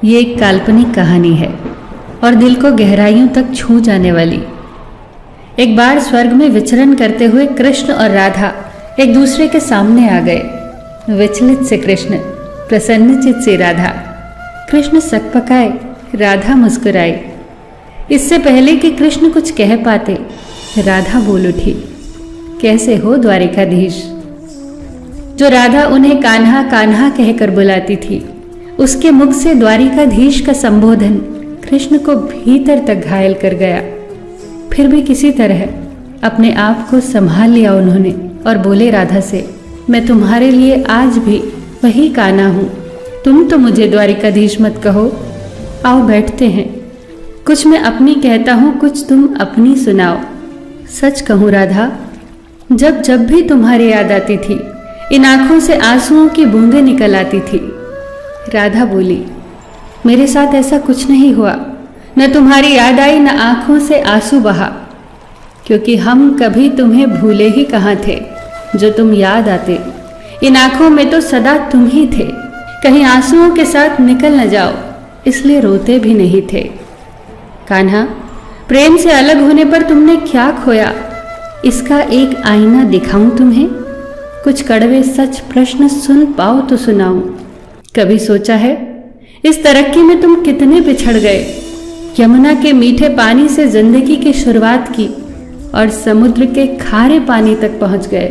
ये एक काल्पनिक कहानी है और दिल को गहराइयों तक छू जाने वाली। एक बार स्वर्ग में विचरण करते हुए कृष्ण और राधा एक दूसरे के सामने आ गए। विचलित से कृष्ण, प्रसन्नचित से राधा। कृष्ण सकपकाए, राधा मुस्कुराई। इससे पहले कि कृष्ण कुछ कह पाते, राधा बोल उठी, कैसे हो द्वारिकाधीश। जो राधा उन्हें कान्हा कान्हा कहकर बुलाती थी, उसके मुख से द्वारिकाधीश का संबोधन कृष्ण को भीतर तक घायल कर गया। फिर भी किसी तरह अपने आप को संभाल लिया उन्होंने और बोले राधा से, मैं तुम्हारे लिए आज भी वही कान्हा हूं। तुम तो मुझे द्वारिकाधीश मत कहो। आओ बैठते हैं। कुछ मैं अपनी कहता हूं, कुछ तुम अपनी सुनाओ। सच कहूं राधा, जब जब भी तुम्हारी याद आती थी, इन आंखों से आंसुओं की बूंदें निकल आती थी। राधा बोली, मेरे साथ ऐसा कुछ नहीं हुआ। न तुम्हारी याद आई, न आंखों से आंसू बहा, क्योंकि हम कभी तुम्हें भूले ही कहाँ थे। जो तुम याद आते, इन आंखों में तो सदा तुम ही थे। कहीं आंसुओं के साथ निकल न जाओ, इसलिए रोते भी नहीं थे। कान्हा, प्रेम से अलग होने पर तुमने क्या खोया, इसका एक आईना दिखाऊं तुम्हें। कुछ कड़वे सच प्रश्न सुन पाओ तो सुनाऊं। कभी सोचा है इस तरक्की में तुम कितने पिछड़ गए। यमुना के मीठे पानी से जिंदगी की शुरुआत की और समुद्र के खारे पानी तक पहुंच गए।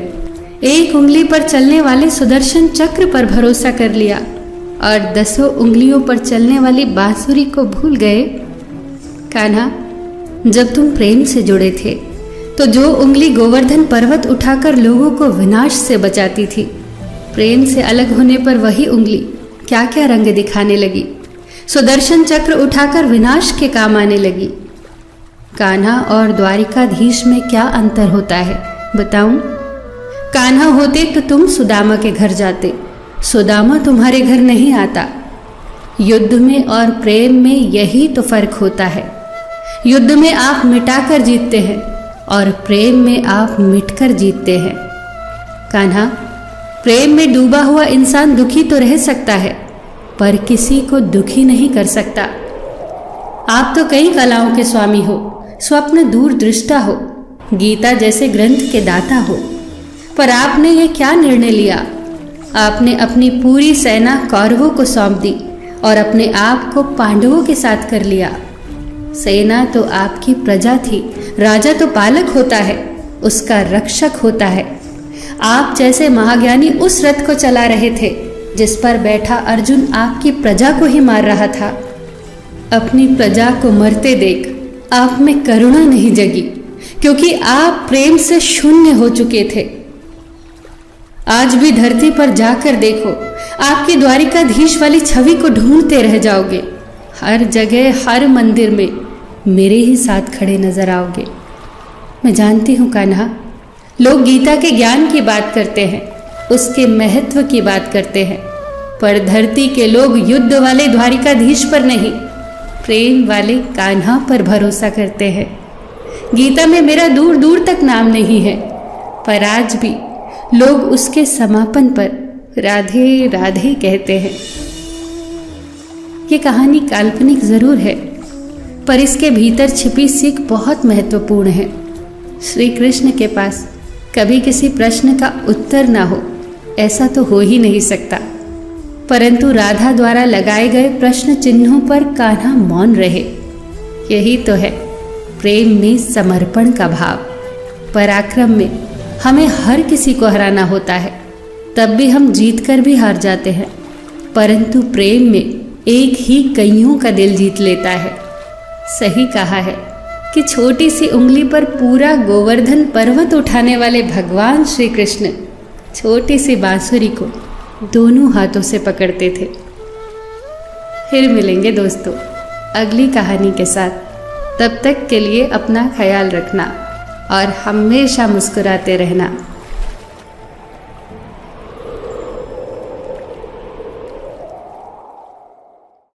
एक उंगली पर चलने वाले सुदर्शन चक्र पर भरोसा कर लिया और 10 उंगलियों पर चलने वाली बांसुरी को भूल गए। कान्हा, जब तुम प्रेम से जुड़े थे तो जो उंगली गोवर्धन पर्वत उठाकर लोगों को विनाश से बचाती थी, प्रेम से अलग होने पर वही उंगली क्या क्या रंग दिखाने लगी। सुदर्शन चक्र उठाकर विनाश के काम आने लगी। कान्हा और द्वारिकाधीश में क्या अंतर होता है बताऊं? कान्हा होते तो तुम सुदामा के घर जाते, सुदामा तुम्हारे घर नहीं आता। युद्ध में और प्रेम में यही तो फर्क होता है। युद्ध में आप मिटाकर जीतते हैं और प्रेम में आप मिटकर जीतते हैं। कान्हा, प्रेम में डूबा हुआ इंसान दुखी तो रह सकता है, पर किसी को दुखी नहीं कर सकता। आप तो कई कलाओं के स्वामी हो, स्वप्न दूरदृष्टा हो, गीता जैसे ग्रंथ के दाता हो, पर आपने ये क्या निर्णय लिया? आपने अपनी पूरी सेना कौरवों को सौंप दी और अपने आप को पांडवों के साथ कर लिया। सेना तो आपकी प्रजा थी, राजा तो पालक होता है, उसका रक्षक होता है। आप जैसे महाज्ञानी उस रथ को चला रहे थे जिस पर बैठा अर्जुन आपकी प्रजा को ही मार रहा था। अपनी प्रजा को मरते देख आप में करुणा नहीं जगी, क्योंकि आप प्रेम से शून्य हो चुके थे। आज भी धरती पर जाकर देखो, आपकी द्वारिकाधीश वाली छवि को ढूंढते रह जाओगे। हर जगह, हर मंदिर में मेरे ही साथ खड़े नजर आओगे। मैं जानती हूँ कान्हा, लोग गीता के ज्ञान की बात करते हैं, उसके महत्व की बात करते हैं, पर धरती के लोग युद्ध वाले द्वारिकाधीश पर नहीं, प्रेम वाले कान्हा पर भरोसा करते हैं। गीता में मेरा दूर दूर तक नाम नहीं है, पर आज भी लोग उसके समापन पर राधे राधे कहते हैं। ये कहानी काल्पनिक जरूर है, पर इसके भीतर छिपी सीख बहुत महत्वपूर्ण है। श्री कृष्ण के पास कभी किसी प्रश्न का उत्तर ना हो, ऐसा तो हो ही नहीं सकता, परंतु राधा द्वारा लगाए गए प्रश्न चिन्हों पर कान्हा मौन रहे। यही तो है प्रेम में समर्पण का भाव। पराक्रम में हमें हर किसी को हराना होता है, तब भी हम जीत कर भी हार जाते हैं, परंतु प्रेम में एक ही कईयों का दिल जीत लेता है। सही कहा है कि छोटी सी उंगली पर पूरा गोवर्धन पर्वत उठाने वाले भगवान श्री कृष्ण छोटी सी बांसुरी को दोनों हाथों से पकड़ते थे। फिर मिलेंगे दोस्तों अगली कहानी के साथ। तब तक के लिए अपना ख्याल रखना और हमेशा मुस्कुराते रहना।